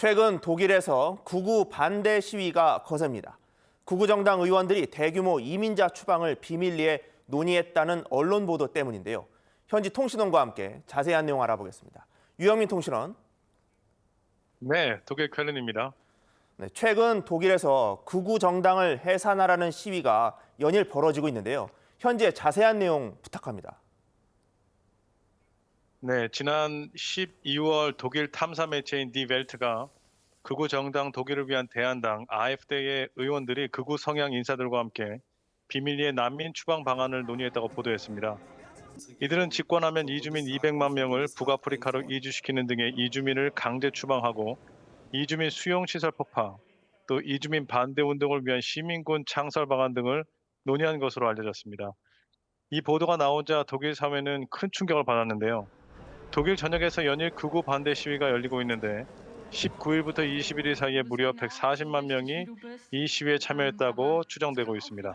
최근 독일에서 극우 반대 시위가 거셉니다. 극우 정당 의원들이 대규모 이민자 추방을 비밀리에 논의했다는 언론 보도 때문인데요. 현지 통신원과 함께 자세한 내용 알아보겠습니다. 유영민 통신원. 네, 독일 쾰른입니다. 네, 최근 독일에서 극우 정당을 해산하라는 시위가 연일 벌어지고 있는데요. 현재 자세한 내용 부탁합니다. 네, 지난 12월 독일 탐사 매체인 디 웰트가 극우 정당 독일을 위한 대안당 AfD의 의원들이 극우 성향 인사들과 함께 비밀리에 난민 추방 방안을 논의했다고 보도했습니다. 이들은 집권하면 이주민 200만 명을 북아프리카로 이주시키는 등의 이주민을 강제 추방하고 이주민 수용시설 폭파, 또 이주민 반대 운동을 위한 시민군 창설 방안 등을 논의한 것으로 알려졌습니다. 이 보도가 나오자 독일 사회는 큰 충격을 받았는데요. 독일 전역에서 연일 극우 반대 시위가 열리고 있는데 19일부터 21일 사이에 무려 140만 명이 이 시위에 참여했다고 추정되고 있습니다.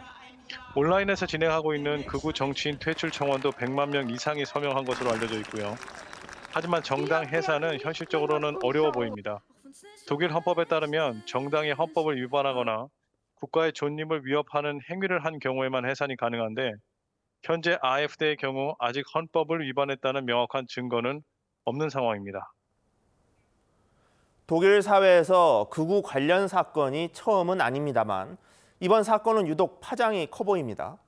온라인에서 진행하고 있는 극우 정치인 퇴출 청원도 100만 명 이상이 서명한 것으로 알려져 있고요. 하지만 정당 해산은 현실적으로는 어려워 보입니다. 독일 헌법에 따르면 정당이 헌법을 위반하거나 국가의 존립을 위협하는 행위를 한 경우에만 해산이 가능한데 현재 AfD의 경우 아직 헌법을 위반했다는 명확한 증거는 없는 상황입니다. 독일 사회에서 극우 관련 사건이 처음은 아닙니다만 이번 사건은 유독 파장이 커 보입니다.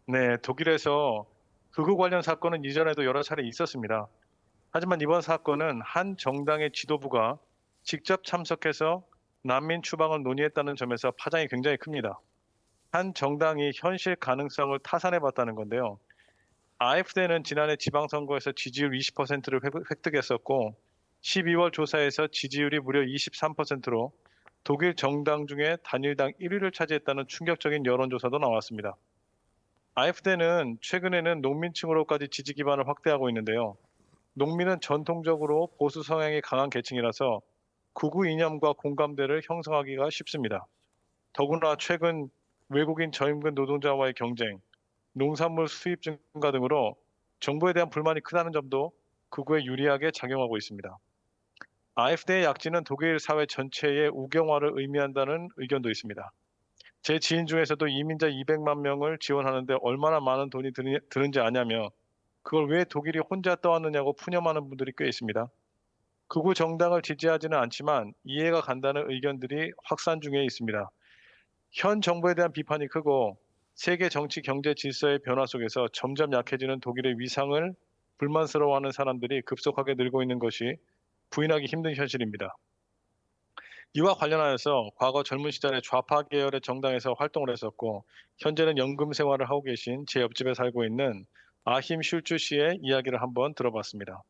네, 독일에서 극우 관련 사건은 이전에도 여러 차례 있었습니다. 하지만 이번 사건은 한 정당의 지도부가 직접 참석해서 난민 추방을 논의했다는 점에서 파장이 굉장히 큽니다. 한 정당이 현실 가능성을 타산해봤다는 건데요. AfD는 지난해 지방선거에서 지지율 20%를 획득했었고 12월 조사에서 지지율이 무려 23%로 독일 정당 중에 단일당 1위를 차지했다는 충격적인 여론조사도 나왔습니다. AfD는 최근에는 농민층으로까지 지지 기반을 확대하고 있는데요. 농민은 전통적으로 보수 성향이 강한 계층이라서 극우 이념과 공감대를 형성하기가 쉽습니다. 더구나 최근 외국인 저임금 노동자와의 경쟁, 농산물 수입 증가 등으로 정부에 대한 불만이 크다는 점도 극우에 유리하게 작용하고 있습니다. AfD의 약진은 독일 사회 전체의 우경화를 의미한다는 의견도 있습니다. 제 지인 중에서도 이민자 200만 명을 지원하는데 얼마나 많은 돈이 드는지 아냐며 그걸 왜 독일이 혼자 떠왔느냐고 푸념하는 분들이 꽤 있습니다. 극우 정당을 지지하지는 않지만 이해가 간다는 의견들이 확산 중에 있습니다. 현 정부에 대한 비판이 크고 세계 정치 경제 질서의 변화 속에서 점점 약해지는 독일의 위상을 불만스러워하는 사람들이 급속하게 늘고 있는 것이 부인하기 힘든 현실입니다. 이와 관련하여서 과거 젊은 시절에 좌파 계열의 정당에서 활동을 했었고 현재는 연금 생활을 하고 계신 제 옆집에 살고 있는 아힘 슐츠 씨의 이야기를 한번 들어봤습니다.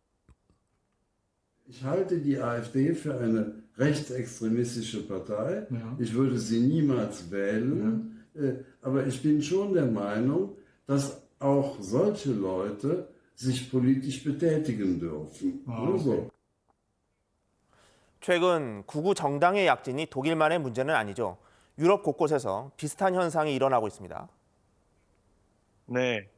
Ich halte die AfD für eine rechtsextremistische Partei. Ja. Ich würde sie niemals wählen. Aber ich bin schon der Meinung, dass auch solche Leute sich politisch betätigen dürfen. Nur so. 최근 극우 정당의 약진이 독일만의 문제는 아니죠. 유럽 곳곳에서 비슷한 현상이 일어나고 있습니다. 네,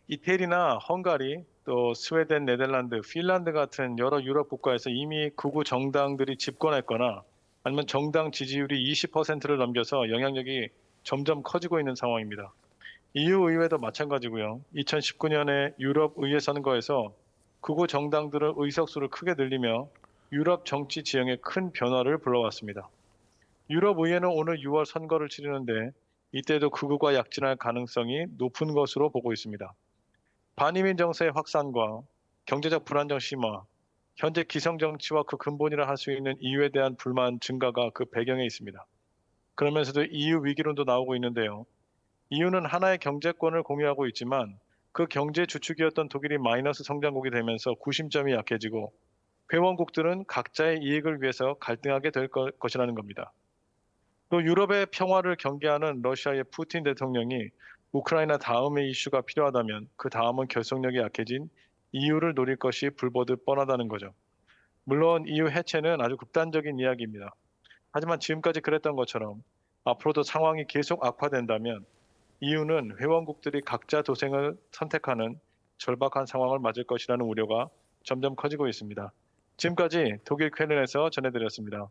이태리나 헝가리, 또 스웨덴, 네덜란드, 핀란드 같은 여러 유럽 국가에서 이미 극우 정당들이 집권했거나 아니면 정당 지지율이 20%를 넘겨서 영향력이 점점 커지고 있는 상황입니다. EU 의회도 마찬가지고요. 2019년에 유럽 의회 선거에서 극우 정당들의 의석수를 크게 늘리며 유럽 정치 지형에 큰 변화를 불러왔습니다. 유럽 의회는 오늘 6월 선거를 치르는데 이때도 극우가 약진할 가능성이 높은 것으로 보고 있습니다. 반이민 정세의 확산과 경제적 불안정 심화, 현재 기성 정치와 그 근본이라 할 수 있는 EU에 대한 불만 증가가 그 배경에 있습니다. 그러면서도 EU 위기론도 나오고 있는데요. EU는 하나의 경제권을 공유하고 있지만 그 경제 주축이었던 독일이 마이너스 성장국이 되면서 구심점이 약해지고 회원국들은 각자의 이익을 위해서 갈등하게 될 것이라는 겁니다. 또 유럽의 평화를 경계하는 러시아의 푸틴 대통령이 우크라이나 다음의 이슈가 필요하다면 그 다음은 결속력이 약해진 EU를 노릴 것이 불보듯 뻔하다는 거죠. 물론 EU 해체는 아주 극단적인 이야기입니다. 하지만 지금까지 그랬던 것처럼 앞으로도 상황이 계속 악화된다면 EU는 회원국들이 각자 도생을 선택하는 절박한 상황을 맞을 것이라는 우려가 점점 커지고 있습니다. 지금까지 독일 쾰른에서 전해드렸습니다.